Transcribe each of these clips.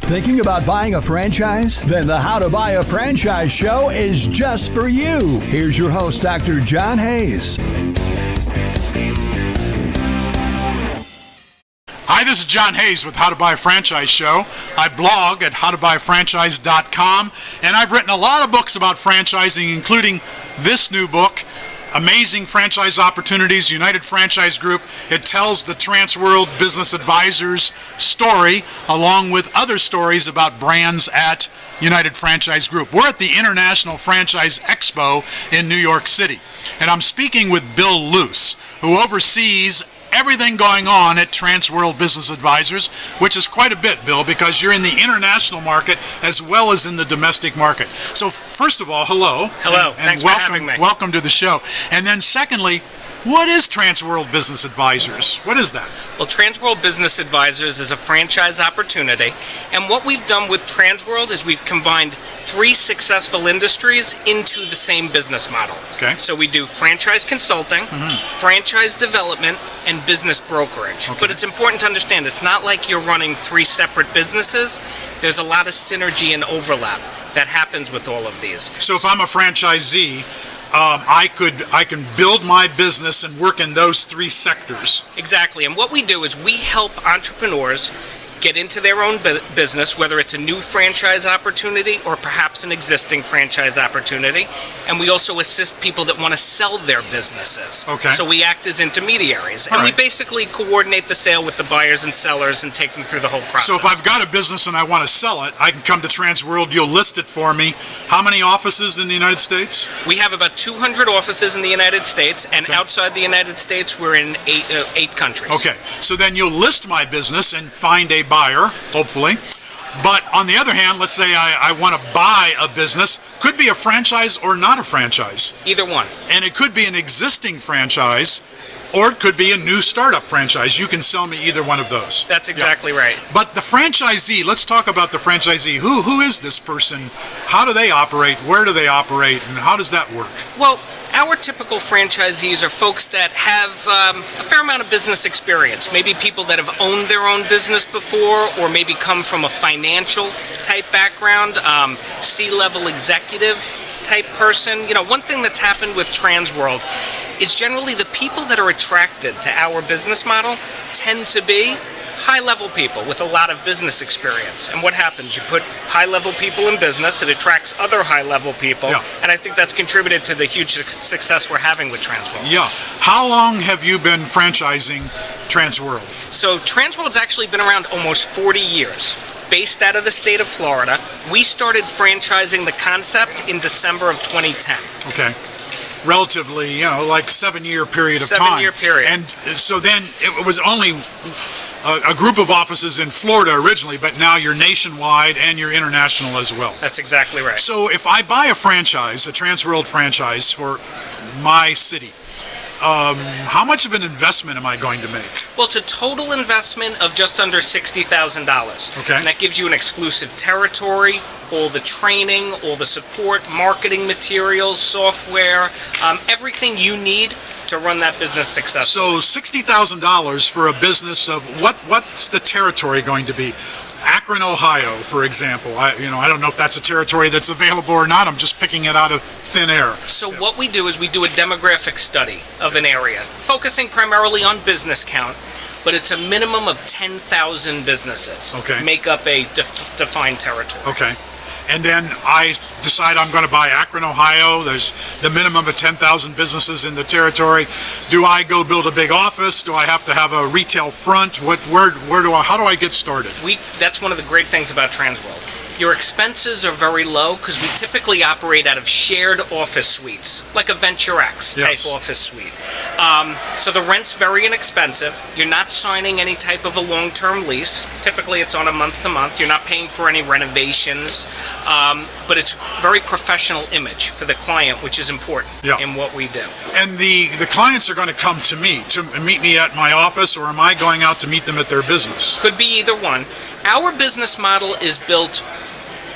Thinking about buying a franchise? Then the How to Buy a Franchise show is just for you. Here's your host, Dr. John Hayes. Hi, this is John Hayes with How to Buy a Franchise Show. I blog at howtobuyafranchise.com, and I've written a lot of books about franchising, including this new book, Amazing Franchise Opportunities, United Franchise Group. It tells the TRANSWORLD Business Advisors story, along with other stories about brands at United Franchise Group. We're at the International Franchise Expo in New York City, and I'm speaking with Bill Luce, who oversees everything going on at TRANSWORLD Business Advisors, which is quite a bit, Bill, because you're in the international market as well as in the domestic market. So first of all, hello. Hello. Thanks for having me. Welcome to the show. And then secondly, what is TRANSWORLD Business Advisors? What is that? Well, TRANSWORLD Business Advisors is a franchise opportunity, and what we've done with TRANSWORLD is we've combined 3 successful industries into the same business model. Okay. So we do franchise consulting, franchise development, and business brokerage. Okay. But it's important to understand it's not like you're running 3 separate businesses. There's a lot of synergy and overlap that happens with all of these. So if I'm a franchisee, I can build my business and work in those 3 sectors. Exactly, and what we do is we help entrepreneurs get into their own business, whether it's a new franchise opportunity or perhaps an existing franchise opportunity, and we also assist people that want to sell their businesses. Okay. So we act as intermediaries, and we basically coordinate the sale with the buyers and sellers and take them through the whole process. So if I've got a business and I want to sell it, I can come to TRANSWORLD, you'll list it for me. How many offices in the United States? We have about 200 offices in the United States, and outside the United States, we're in 8 countries. Okay, so then you'll list my business and find a buyer, hopefully. But on the other hand, let's say I want to buy a business, could be a franchise or not a franchise. Either one. And it could be an existing franchise, or it could be a new startup franchise. You can sell me either one of those. That's exactly right. But the franchisee, let's talk about the franchisee. Who is this person? How do they operate? Where do they operate? And how does that work? Well, our typical franchisees are folks that have a fair amount of business experience. Maybe people that have owned their own business before, or maybe come from a financial type background, C-level executive type person. You know, one thing that's happened with TRANSWORLD is generally the people that are attracted to our business model tend to be high-level people with a lot of business experience. And what happens? You put high-level people in business, it attracts other high-level people, and I think that's contributed to the huge success we're having with TRANSWORLD. Yeah. How long have you been franchising TRANSWORLD? So TRANSWORLD's actually been around almost 40 years. Based out of the state of Florida, we started franchising the concept in December of 2010. Okay. Relatively, like 7-year period of time. 7-year period. And so then it was only a group of offices in Florida originally, but now you're nationwide and you're international as well. That's exactly right. So if I buy a franchise, a TRANSWORLD franchise for my city, how much of an investment am I going to make? Well, it's a total investment of just under $60,000. Okay. And that gives you an exclusive territory, all the training, all the support, marketing materials, software, everything you need to run that business successfully. So $60,000 for a business of what's the territory going to be? Akron, Ohio, for example. I don't know if that's a territory that's available or not. I'm just picking it out of thin air. So what we do is we do a demographic study of an area, focusing primarily on business count, but it's a minimum of 10,000 businesses make up a defined territory. Okay. And then I decide I'm going to buy Akron, Ohio. There's the minimum of 10,000 businesses in the territory. Do I go build a big office? Do I have to have a retail front? How do I get started? That's one of the great things about TRANSWORLD. Your expenses are very low because we typically operate out of shared office suites, like a Venture X type office suite. So the rent's very inexpensive. You're not signing any type of a long-term lease. Typically it's on a month-to-month. You're not paying for any renovations, but it's a very professional image for the client, which is important in what we do. And the clients are going to come to me to meet me at my office, or am I going out to meet them at their business? Could be either one. Our business model is built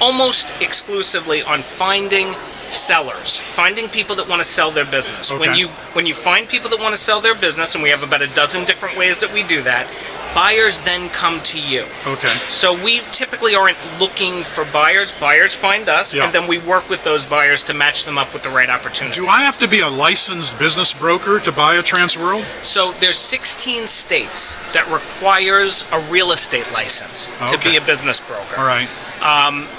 almost exclusively on finding sellers, finding people that want to sell their business. Okay. When you find people that want to sell their business, and we have about a dozen different ways that we do that, Buyers then come to you. Okay. So we typically aren't looking for buyers. Buyers find us, Yeah. and then we work with those buyers to match them up with the right opportunity. Do I have to be a licensed business broker to buy a TRANSWORLD? So there's 16 states that requires a real estate license to Okay. be a business broker. All right.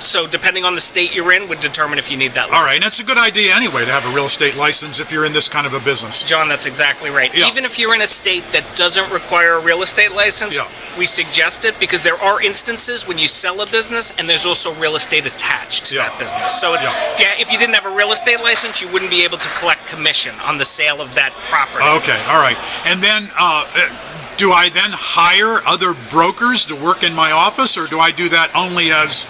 So depending on the state you're in would determine if you need that license. All right, and that's a good idea anyway to have a real estate license if you're in this kind of a business. John, that's exactly right. Yeah. Even if you're in a state that doesn't require a real estate license, Yeah. we suggest it because there are instances when you sell a business and there's also real estate attached to Yeah. that business. So it's, if you didn't have a real estate license, you wouldn't be able to collect commission on the sale of that property. Okay, all right. And then do I then hire other brokers to work in my office, or do I do that only as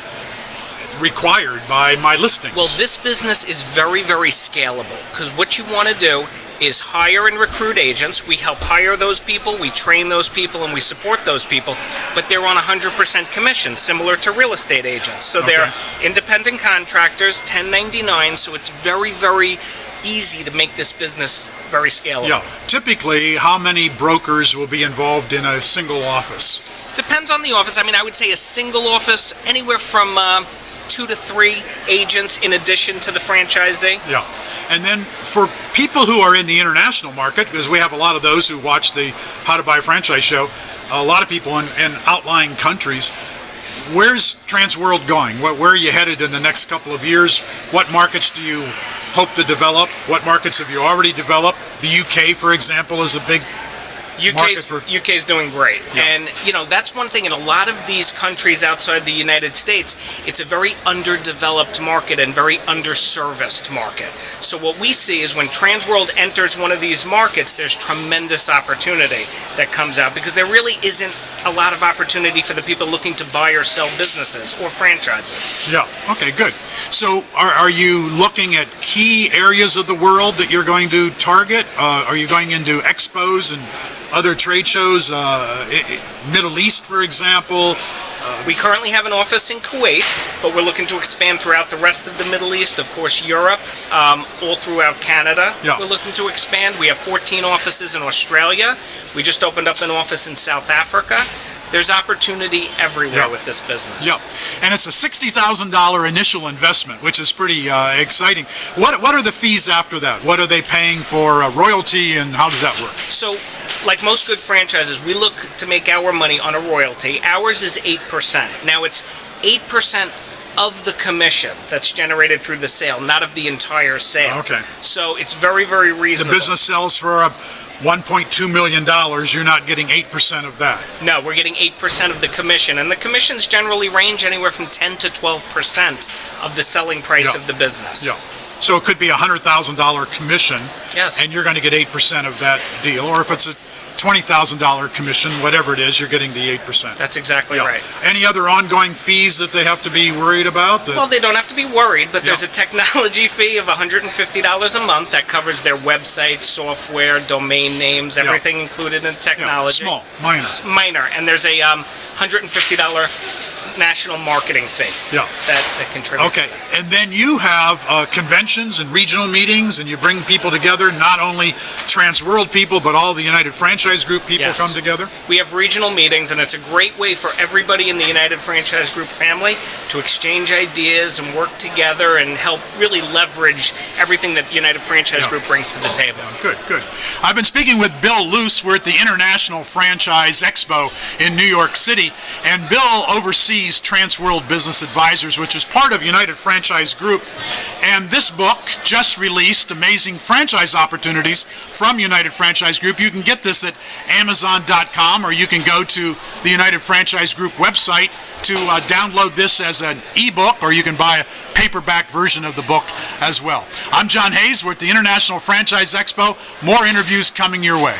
required by my listings? Well, this business is very, very scalable because what you want to do is hire and recruit agents. We help hire those people, we train those people, and we support those people, but they're on 100% commission, similar to real estate agents. So they're independent contractors, 1099, so it's very, very easy to make this business very scalable. Yeah. Typically, how many brokers will be involved in a single office? Depends on the office. I mean, I would say a single office, anywhere from 2 to 3 agents in addition to the franchisee. Yeah. And then for people who are in the international market, because we have a lot of those who watch the How to Buy a Franchise show, a lot of people in outlying countries, where's TRANSWORLD going? Where are you headed in the next couple of years? What markets do you hope to develop? What markets have you already developed? The UK, for example, is a big UK's doing great. Yeah. And, that's one thing. In a lot of these countries outside the United States, it's a very underdeveloped market and very underserviced market. So what we see is when TRANSWORLD enters one of these markets, there's tremendous opportunity that comes out because there really isn't a lot of opportunity for the people looking to buy or sell businesses or franchises. Yeah. Okay, good. So are you looking at key areas of the world that you're going to target? Are you going into expos and other trade shows, Middle East, for example? We currently have an office in Kuwait, but we're looking to expand throughout the rest of the Middle East, of course, Europe, all throughout Canada. Yeah. We're looking to expand. We have 14 offices in Australia. We just opened up an office in South Africa. There's opportunity everywhere with this business. Yeah, and it's a $60,000 initial investment, which is pretty exciting. What are the fees after that? What are they paying for royalty, and how does that work? So, like most good franchises, we look to make our money on a royalty. Ours is 8%. Now, it's 8% of the commission that's generated through the sale, not of the entire sale. Okay. So it's very, very reasonable. The business sells for $1.2 million. You're not getting 8% of that. No, we're getting 8% of the commission, and the commissions generally range anywhere from 10 to 12% of the selling price of the business. Yeah. So it could be a $100,000 commission, Yes. and you're going to get 8% of that deal. Or if it's a $20,000 commission, whatever it is, you're getting the 8%. That's exactly right. Any other ongoing fees that they have to be worried about? Well, they don't have to be worried, but there's a technology fee of $150 a month that covers their website, software, domain names, everything included in technology. Small, minor. And there's a $150 national marketing fee that contributes. Okay, and then you have conventions and regional meetings, and you bring people together, not only TRANSWORLD people, but all the United Franchise Group people come together? We have regional meetings, and it's a great way for everybody in the United Franchise Group family to exchange ideas and work together and help really leverage everything that United Franchise Group brings to the table. Good. I've been speaking with Bill Luce. We're at the International Franchise Expo in New York City, and Bill oversees TRANSWORLD Business Advisors, which is part of United Franchise Group. And this book just released, Amazing Franchise Opportunities from United Franchise Group. You can get this at Amazon.com, or you can go to the United Franchise Group website to download this as an ebook, or you can buy a paperback version of the book as well. I'm John Hayes. We're at the International Franchise Expo. More interviews coming your way.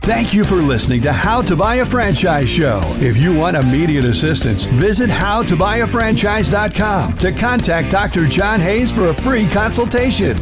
Thank you for listening to How to Buy a Franchise Show. If you want immediate assistance, visit howtobuyafranchise.com to contact Dr. John Hayes for a free consultation.